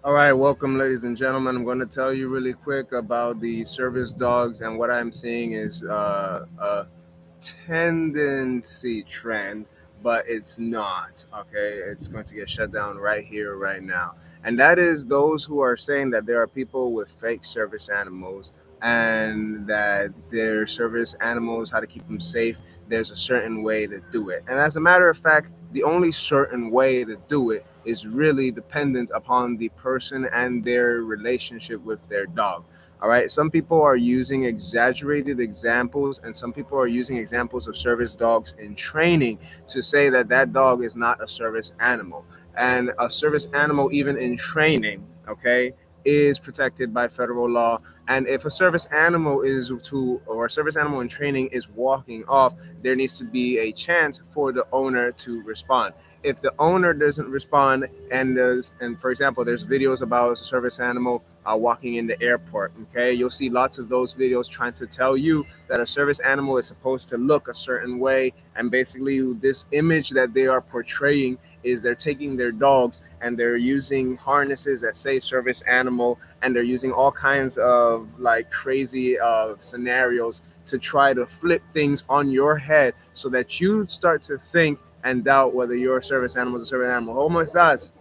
All right, welcome, ladies and gentlemen. I'm going to tell you really quick about the service dogs, and what I'm seeing is a tendency trend, but it's not. Okay, it's going to get shut down right here, right now, and that is those who are saying that there are people with fake service animals, and that their service animals, how to keep them safe. There's a certain way to do it, and as a matter of fact, the only certain way to do it is really dependent upon the person and their relationship with their dog. All right. Some people are using exaggerated examples, and some people are using examples of service dogs in training to say that that dog is not a service animal. And a service animal, even in training, okay, is protected by federal law. And if a service animal is to, or a service animal in training is walking off, there needs to be a chance for the owner to respond. If the owner doesn't respond, and for example, there's videos about a service animal walking in the airport. Okay, you'll see lots of those videos trying to tell you that a service animal is supposed to look a certain way, and basically this image that they are portraying is they're taking their dogs and they're using harnesses that say service animal, and they're using all kinds of like crazy scenarios to try to flip things on your head so that you start to think and doubt whether your service animal is a service animal. Almost does.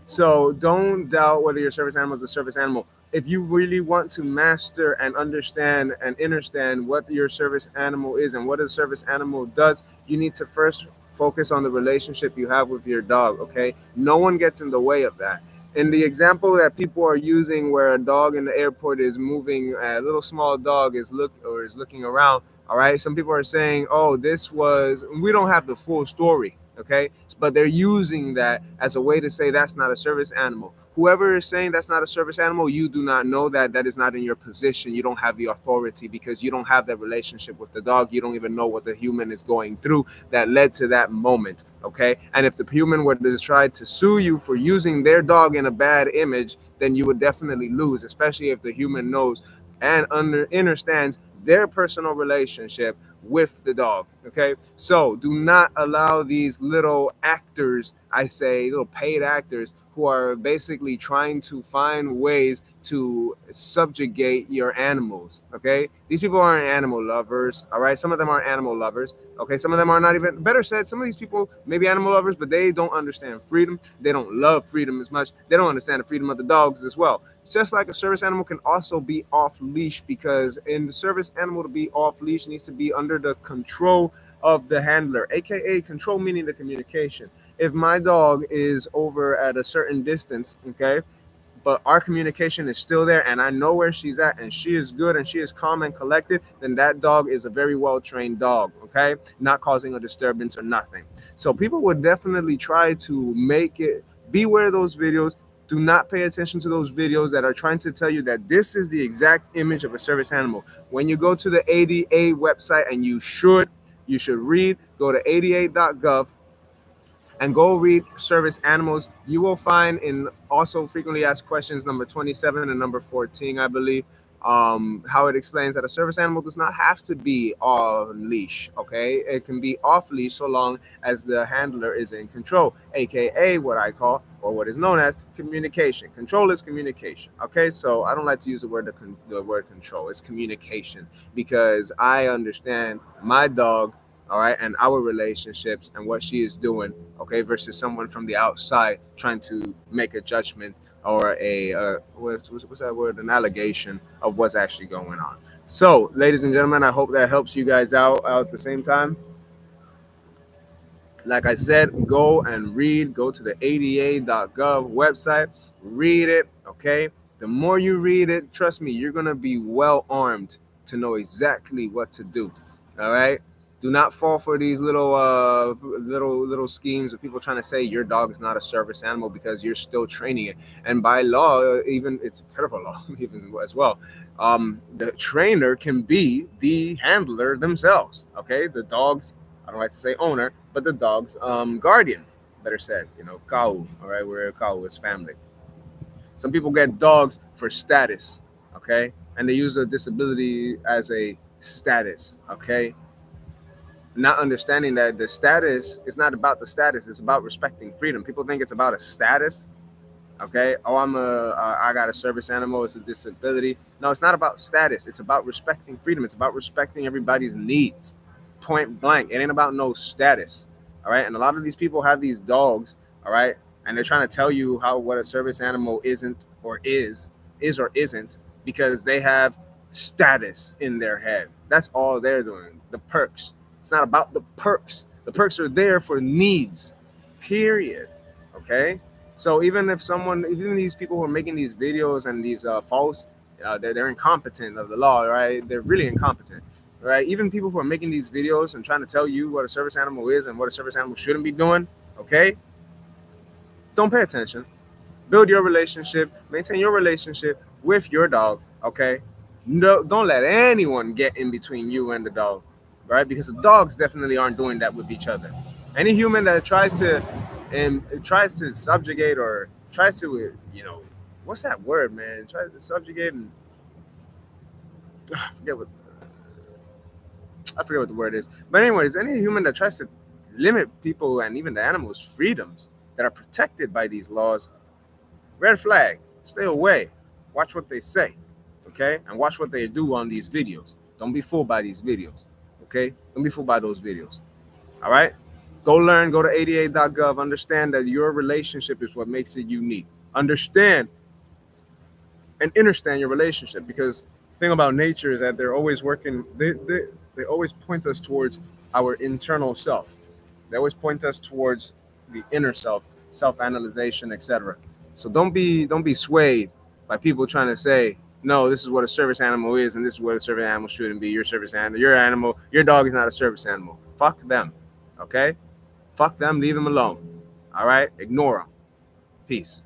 So don't doubt whether your service animal is a service animal. If you really want to master and understand and understand what your service animal is and what a service animal does, you need to first focus on the relationship you have with your dog. Okay, no one gets in the way of that. In the example that people are using, where a dog in the airport is moving, a little small dog is looking around. All right, some people are saying, "Oh, this was." We don't have the full story, okay, but they're using that as a way to say that's not a service animal. Whoever is saying that's not a service animal, you do not know that. That is not in your position. You don't have the authority because you don't have that relationship with the dog. You don't even know what the human is going through that led to that moment, okay? And if the human were to try to sue you for using their dog in a bad image, then you would definitely lose, especially if the human knows and understands their personal relationship with the dog. Okay, so do not allow these little actors, I say little paid actors, who are basically trying to find ways to subjugate your animals. Okay, these people aren't animal lovers. All right, some of them are animal lovers. Okay, some of them are not even, better said, some of these people may be animal lovers, but they don't understand freedom. They don't love freedom as much. They don't understand the freedom of the dogs as well. It's just like a service animal can also be off leash, because in the service animal to be off leash needs to be under the control of the handler, aka control meaning the communication. If my dog is over at a certain distance, okay, but our communication is still there and I know where she's at and she is good and she is calm and collected, then that dog is a very well trained dog, okay? Not causing a disturbance or nothing. So people would definitely try to make it, beware those videos. Do not pay attention to those videos that are trying to tell you that this is the exact image of a service animal. When you go to the ADA website, and you should read, go to ada.gov and go read service animals. You will find in also frequently asked questions number 27 and number 14, I believe, how it explains that a service animal does not have to be on leash. Okay, it can be off leash so long as the handler is in control, aka what I call, or what is known as, communication. Control is communication. Okay, so I don't like to use the word control. It's communication, because I understand my dog, all right, and our relationships and what she is doing, okay, versus someone from the outside trying to make a judgment or what's that word, an allegation of what's actually going on. So ladies and gentlemen, I hope that helps you guys out at the same time. Like I said, go and read, go to the ada.gov website, read it, okay? The more you read it, trust me, you're going to be well armed to know exactly what to do. All right? Do not fall for these little schemes of people trying to say your dog is not a service animal because you're still training it. And by law, even it's federal law even as well. The trainer can be the handler themselves. Okay, the dogs, I don't like to say owner, but the dog's guardian, better said, kau, all right, where kau is family. Some people get dogs for status, okay, and they use a disability as a status, okay. not understanding that the status is not about the status, it's about respecting freedom. People think it's about a status. Okay, oh, I got a service animal, it's a disability. No, it's not about status, it's about respecting freedom, it's about respecting everybody's needs, point blank. It ain't about no status. All right, and a lot of these people have these dogs, all right, and they're trying to tell you how what a service animal isn't or is or isn't, because they have status in their head. That's all they're doing. The perks. It's not about the perks. The perks are there for needs, period. Okay, so even if someone, even these people who are making these videos and these false, they're incompetent of the law, right? They're really incompetent, right? Even people who are making these videos and trying to tell you what a service animal is and what a service animal shouldn't be doing, okay? Don't pay attention. Build your relationship, maintain your relationship with your dog, okay? No, don't let anyone get in between you and the dog, right? Because the dogs definitely aren't doing that with each other. Any human that tries to subjugate or tries to, what's that word, man? Tries to subjugate and I forget what I forget what the word is. But anyways, any human that tries to limit people and even the animals' freedoms that are protected by these laws, red flag, stay away. Watch what they say, okay? And watch what they do on these videos. Don't be fooled by these videos, okay? Don't be fooled by those videos, all right? Go learn, go to 88.gov. Understand that your relationship is what makes it unique. Understand and understand your relationship, because the thing about nature is that they're always working, they always point us towards our internal self. They always point us towards the inner self, self-analyzation, etc. So don't be swayed by people trying to say, no, this is what a service animal is, and this is what a service animal shouldn't be. Your animal, your dog is not a service animal. Fuck them. Okay? Fuck them, leave them alone. All right? Ignore them. Peace.